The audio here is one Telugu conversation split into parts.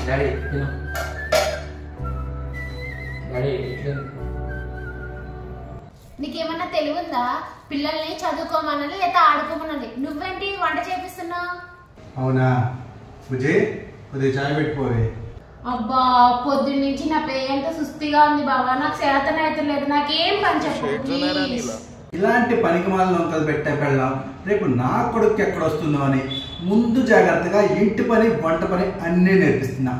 డాడీ తిను. డాడీ నీకేమన్నా తెలివిందా? పిల్లల్ని చదువుకోమనాలి లేదా ఆడుకోమనాలి, నువ్వేంటి వంట చేపిస్తున్నావు? అవునా బుజ్జి, కొద్దిగా చాయ్ పెట్టిపోవే. అబ్బా పొద్దున్న నుంచి నా పేయంత సుస్థిగా ఉంది బాబా, నాకు చేతన అయితే లేదు, నాకేం పని చెప్పు. ఇలాంటి పనికిమాల నొంకలు పెట్టే పెళ్ళాం రేపు నా కొడుకు ఎక్కడ వస్తుందో అని ముందు జాగ్రత్తగా ఇంటి పని వంట పని అన్నీ నేర్పిస్తున్నా.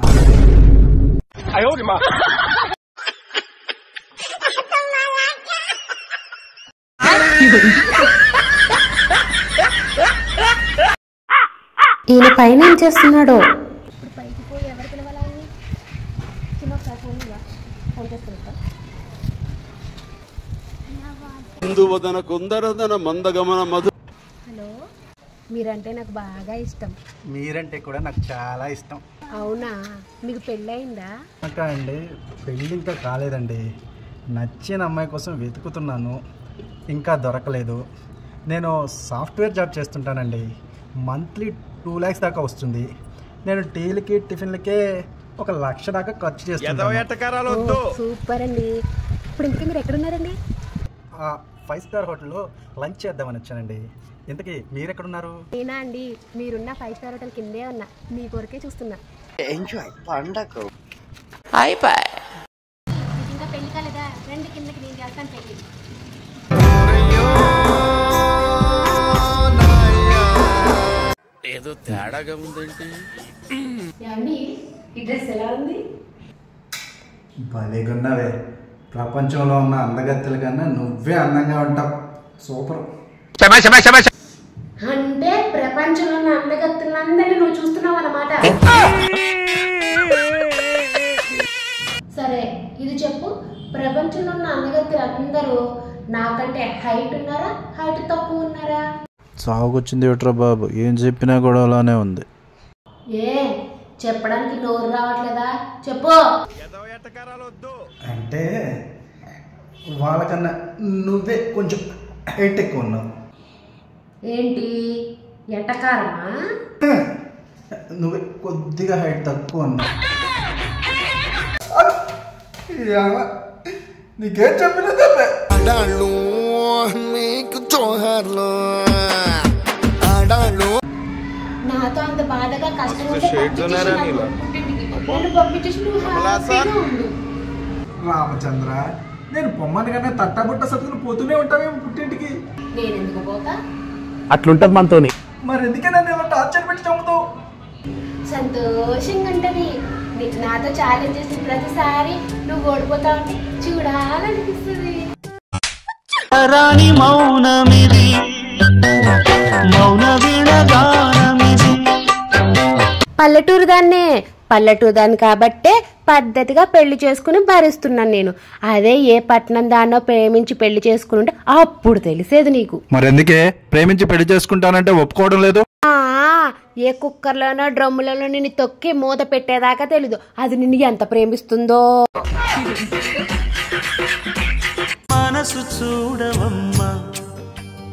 ఈయన పైన ఏం చేస్తున్నాడో? హలో, మీరంటే నాకు బాగా ఇష్టం. మీరంటే కూడా నాకు చాలా ఇష్టం. అవునా, మీకు పెళ్ళయిందా? అండి పెళ్ళి ఇంకా కాలేదండి. నచ్చిన అమ్మాయి కోసం వెతుకుతున్నాను, ఇంకా దొరకలేదు. నేను సాఫ్ట్వేర్ జాబ్ చేస్తుంటానండి. మంత్లీ 2 lakhs దాకా వస్తుంది. నేను టీలకి టిఫిన్లకే 1 లక్ష దాకా ఖర్చు చేస్తాను. సూపర్ అండి. ఇప్పుడు ఇంతకీ మీరు ఎక్కడున్నారండి? 5 స్టార్ హోటల్లో లంచ్ చేద్దామని వచ్చానండి. ఇంతకీ మీరు ఎక్కడున్నారు? నేనా అండి, మీరున్న 5 స్టార్ హోటల్ కిందే ఉన్నా, మీ కొరకే చూస్తున్నా. ఎంజాయ్ పండగ. ఇంకా పెళ్లి కాలేదా? రండి కిందకి, నేను చేస్తాను పెళ్లి. ఏదో తేడాగా ఉందేంటి? ఈ డ్రెస్ ఎలా ఉంది? భలేగున్నావే. ప్రపంచంలో ఉన్న అందగత్తెల కన్నా నువ్వే అందంగా ఉంటావు. సూపర్. అంటే ప్రపంచంలో ఉన్న అందగత్తులందరినీ నువ్వు చూస్తున్నావు అన్నమాట. సరే ఇది చెప్పు, ప్రపంచంలో ఉన్న అందగత్తులు అందరూ నాకంటే హైట్ ఉన్నారా, హైట్ తక్కువ ఉన్నారా? సాగుకొచ్చింది ఏట్రా బాబు, ఏం చెప్పినా కూడా అలానే ఉంది. ఏ చెప్పడానికి నోరు రావట్లేదా? చెప్పు. అంటే వాళ్ళకన్నా నువ్వే కొంచెం హైట్ ఎక్కువ ఉన్నావు. ఏంటి ఎటకారమా? నువ్వే కొద్దిగా హైట్ తక్కువ ఉన్నావు. నీకేం చెప్పినా తప్పే. నాతో అంత బాధగా కష్టంగా పంపించేసి నువ్వు హ్యాపీగా ఉండు. రామచంద్ర, నేను పొమ్మని కన్నా తట్టబుట్ట సతుకుని పోతూనే ఉంటావేమో పుట్టింటికి. నేను ఎందుకు పోతా? అట్లుంటది మనతోని. మరి ఎందుకే నన్ను ఇలా టార్చర్ పెట్టి చంపుతావు? సంతోషంగా ఉంటది. నాతో ఛాలెంజ్ చేసిన ప్రతిసారి నువ్వు ఓడిపోతా ఉంటే చూడాలనిపిస్తుంది. పల్లెటూరు దాన్ని కాబట్టే పద్ధతిగా పెళ్లి చేసుకుని భరిస్తున్నాను నేను. అదే ఏ పట్నం దాన్నో ప్రేమించి పెళ్లి చేసుకుని ఉంటే అప్పుడు తెలిసేది నీకు. మరెందుకే ప్రేమించి పెళ్లి చేసుకుంటానంటే ఒప్పుకోవడం లేదు? ఏ కుక్కర్లోనో డ్రమ్ములలో నిన్ను తొక్కి మూత పెట్టేదాకా తెలీదు అది నిన్ను ఎంత ప్రేమిస్తుందో. మనసు చూడవమ్మా,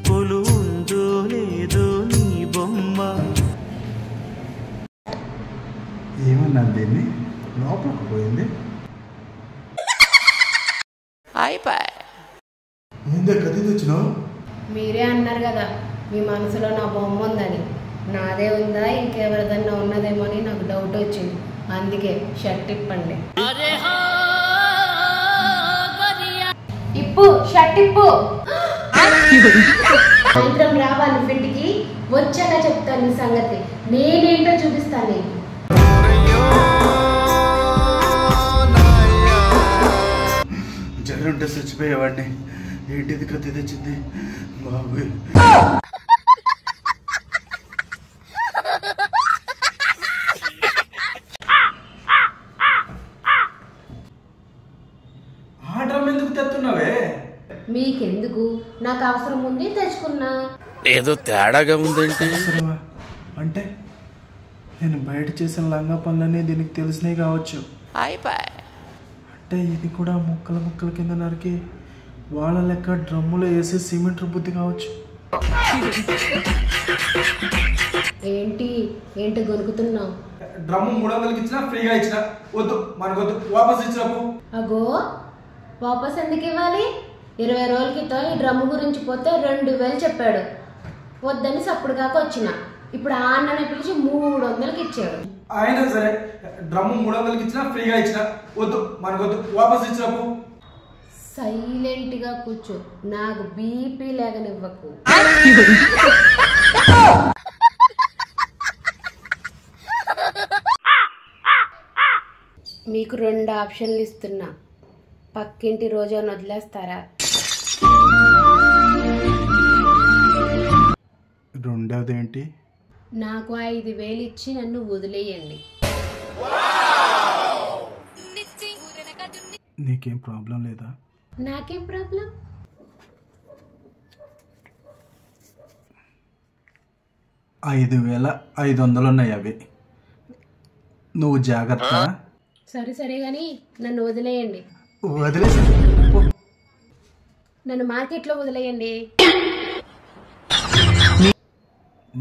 పొలుందో లేదో నీ బొమ్మ. ఏమన్నా దీన్ని లోపలికి పోయింది. ఏందో కథ తెచ్చినావు? మీరే అన్నారు కదా మీ మనసులో నా బొమ్మ ఉందని. నాదే ఉందా ఇంకెవరిదన్నా ఉన్నదేమో అని నాకు డౌట్ వచ్చింది. అందుకే షర్ట్ ఇప్పండి. ఇప్పు షర్ట్ ఇప్పు. సాయంత్రం రావాలి ఇంటికి, వచ్చాక చెప్తాను నీ సంగతి. నేనేంటో చూపిస్తాను నీకు. జగనుంటే చచ్చిపోయేవాడిని. ఏంటిది కత్తి తెచ్చింది బాబు? ఆ డ్రమ్ ఎందుకు తెస్తున్నావే? మీకెందుకు, నాకు అవసరం ఉంది తెచ్చుకున్నా. ఏదో తేడాగా ఉందేంటి? అంటే నేను బయట చేసిన లంగా పనులన్నీ దీనికి తెలిసినవి కావచ్చు. అంటే ఇది కూడా ముక్కల ముక్కల కింద నరికి వాళ్ళ లెక్క డ్రమ్ములో వేసి సిమెంట్ రుబ్బుద్ది కావచ్చు. ఏంటి గొనుకుతున్నావు? డ్రమ్ము 300కి ఇచ్చినా ఫ్రీగా ఇచ్చిన వద్దు మనకొద్దు వాపస్ ఇచ్చినప్పు. అగో వాపస్ ఎందుకు ఇవ్వాలి? 20 రోజుల క్రితం ఈ డ్రమ్ము గురించి పోతే 2000 చెప్పాడు. వద్దని సప్పుడు కాక వచ్చిన. ఇప్పుడు ఆ అన్నని పిలిచి 300కి ఇచ్చాడు. అయినా సరే డ్రమ్ము 300కి ఇచ్చినా ఫ్రీగా ఇచ్చిన వద్దు మనకొద్దు వాపస్ ఇచ్చినప్పు. సైలెంట్గా కూర్చో, నాకు బీపీ లేగనివ్వకు. మీకు 2 ఆప్షన్లు ఇస్తున్నా, పక్కింటి రోజాను వదిలేస్తారా? రెండవది ఏంటి? నాకు 5000 ఇచ్చి నన్ను వదిలేయండి. నీకేం ప్రాబ్లం లేదా? నాకేం ప్రాబ్లం? 5500 ఉన్నాయి అవి, నువ్వు జాగ్రత్త. సరే సరే కానీ నన్ను వదిలేయండి. వదిలేసి నన్ను మార్కెట్లో వదిలేయండి.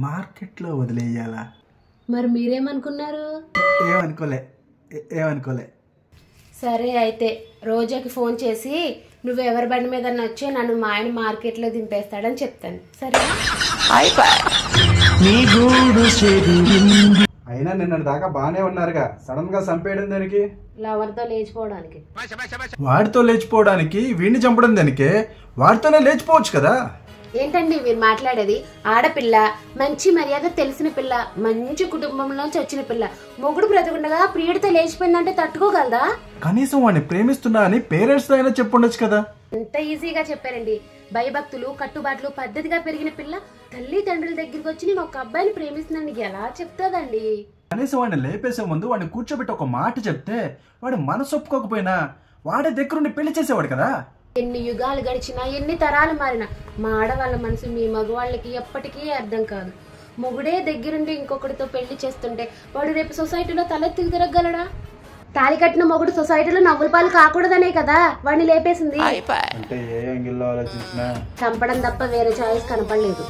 మార్కెట్లో వదిలేయాలా? మరి మీరేమనుకున్నారు? ఏమనుకోలే. సరే అయితే రోజాకి ఫోన్ చేసి నువ్వు ఎవరి బండి మీద వచ్చి నన్ను మా ఆయన మార్కెట్లో దింపేస్తాడని చెప్తాను, సరే? అయినా నిన్న దాకా బానే ఉన్నారుగా, సడన్ గా చంపేయడం దానికి? లవర్తో లేచిపోవడానికి. వాడితో లేచిపోవడానికి వీడిని చంపడం దానికే, వాడితోనే లేచిపోవచ్చు కదా. ఏంటండి మీరు మాట్లాడేది? ఆడపిల్ల, మంచి మర్యాద తెలిసిన పిల్ల, మంచి కుటుంబంలోంచి వచ్చిన పిల్ల, మొగుడు బ్రతుకుండగా ప్రియుడితో లేచిపోయిందంటే తట్టుకోగలదా? కనీసం వాడిని ప్రేమిస్తున్నా అని పేరెంట్స్ తో అయినా చెప్పుండొచ్చు కదా. ఎంత ఈజీగా చెప్పారండి. భయభక్తులు కట్టుబాట్లు పద్ధతిగా పెరిగిన పిల్ల తల్లి తండ్రుల దగ్గరికి వచ్చి నేను ఒక అబ్బాయిని ప్రేమిస్తున్నాను ఎలా చెప్తాదండి? కనీసం వాడిని లేపేసే ముందు వాడిని కూర్చోబెట్టి ఒక మాట చెప్తే వాడు మనసు ఒప్పుకోకపోయినా వాడే దగ్గరుండి పెళ్లి చేసేవాడు కదా. ఎన్ని యుగాలు గడిచినా ఎన్ని తరాలు మారినా మా ఆడవాళ్ళ మనసు మీ మగవాళ్ళకి ఎప్పటికీ అర్థం కాదు. మొగుడే దగ్గరుండి ఇంకొకటితో పెళ్లి చేస్తుంటే వాడు రేపు సొసైటీలో తలెత్తుకు తిరగలడా? తాళి కట్టిన మొగుడు సొసైటీలో నవ్వుల పాలు కాకూడదనే కదా వాడిని లేపేసింది. అంటే ఏ యాంగిల్లో ఆలోచించినా చంపడం తప్ప వేరే చాయిస్ కనపడలేదు.